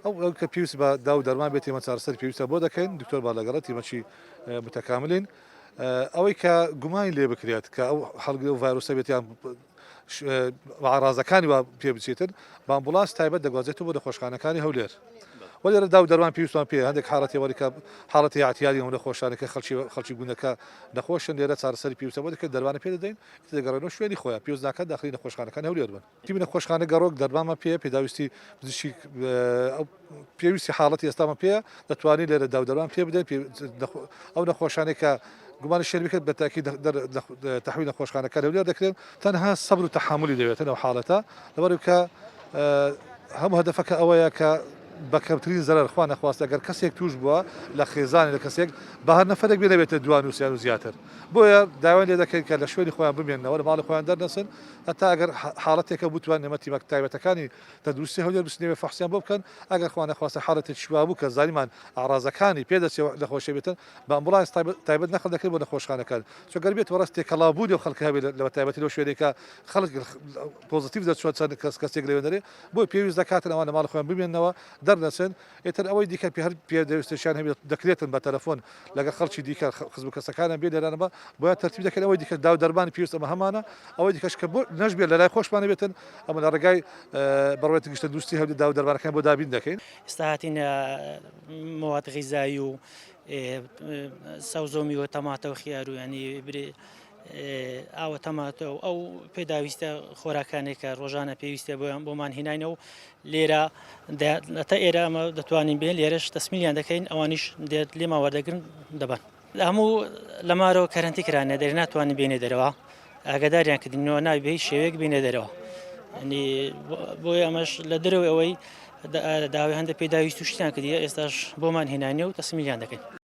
ئەو کە پێویست بە دا و دەرمان بێت تێمە چارەسەر پێویستە بۆ دەکەین دکتۆر بالەگەڕە تیمەچی متەکاملین ئەوەی کە گومانی لێ بکرێت کە ئەو هەڵگری و ڤایرۆسە بێتیان عرازەکانی وا پێ بچێتن بە ئەمبوڵانس تایبەت دەگوازێتەوە بۆ نەخۆشخانەکانی هەولێر وەلێرە دا و دەرمان پێویستمان پێ هەندێک حاڵەتی وەریکە حاڵەتی احتیاطی ئەو نەخۆشانەکە خەڵکی گوندەکە نەخۆشن لێرە چارەسەری پێویستە بۆ دەکرێت دەرمانە پێ دەدەین دەگەڕێنەوە شوێنی خۆیان پێویست ناکات داخلی نەخۆشخانەکان هەولێر بن تیمی نەخۆشخانە گەڕۆک دەرمانمە پێ پێداویستی پزیشکی پێویستی حاڵەتی ئێستامە پێ دەتوانین لێرە دا و دەرمان پێ بدەین ئەو نەخۆشانێک کە گومانی شێر بکرد بە تاکید تەحویل نەخۆشخانەکان هەولێر دەکرێن تەنها سەبر و تەحملی دەوێتن ئەو حاڵەتە لەبەرەوەی کە هەموو هەدەفەکە ئەوەیە کە بە کەمترین زەرەر خوا نەخواست ئەگەر کەسێک توش بووە لە خێزانی لە کەسێک بە هەر نەفرێک بێنەبێتە دوان وسییان و زیاتر بۆیە داوای لێ دەکەین کە لە شوێنی خۆیان بمێنەوە لە ماڵی خۆیان دەرنەسن هەتا ئەگەر حاڵەتێکە بتوان نەمە تیمە تایبەتەکانی تەندروستی هەولێر بستنەوێ فەحسیان بۆ بکەن ئەگەر خوا نەخواستە حاڵەتێک شوا بوو کە زانیمان ئاڕازەکانی پێدەچێت نەخۆشی بێتن بە ئەمبوڵانس تایبەت نەخڵ دەکرێت بۆ نەخۆشخانەکان چۆگەر بێت وەڕاست تێکەڵابوونی و خەڵک هەبێت لە تایبەتی لەو شوێنێکە خەڵک پۆزیتیڤ دەچوە چەند کەسێک لەوێ دەرێ بۆی پێویست دەکاتن ئەوان لە ماڵ خۆیان بمێنەوە دەرنەچن ئێتر ئەوەی دیکە پێدەویستیان هەبێت دەکرێتن بە تەلەفۆن لەگەڵ خەڵکی دیکە خزم کەسەکانیان بێ لێرانەوە بۆیە تەرتیب دەکەن ئەوەی دیکە دا و دەرمانی پێویستە بە هەمانە ئەوەی دیکەش کە بۆ نەشبێت لە لای خۆشمانە بێتن ئەمە لە ڕێگای بەڕێتی گشتە دوستی هەولێر دا و دەرمانەکان بۆ دابین دەکەین ئێستا هاتینە مواد غیزایی و سەوزۆمی و تەماتە و خیار و ینی ئاوە تەماتە و ئەو پێداویستە خۆراکانێک کە ڕۆژانە پێویستە بۆمان هێناینەوە لێرە تا ئێرە ئەمە دەتوانین بێن لێرەش تەسمیلیان دەکەین ئەوانیش دێت لێما وەردەگرن دەبن هەموو لە مارەوە کەرەنتی کرانە دەری ناتوانین بێنێ دەرەوە ئاگاداریان کردنەوە نابێ شێوەیەک بێنێ دەرەوە ینی بۆی ئەمەش لە دەرەوەی ئەوەی داوای هەندە پێداویست و شتیان کردی ئێستاش بۆمان هێنانیە و تەسمیلیان دەکەین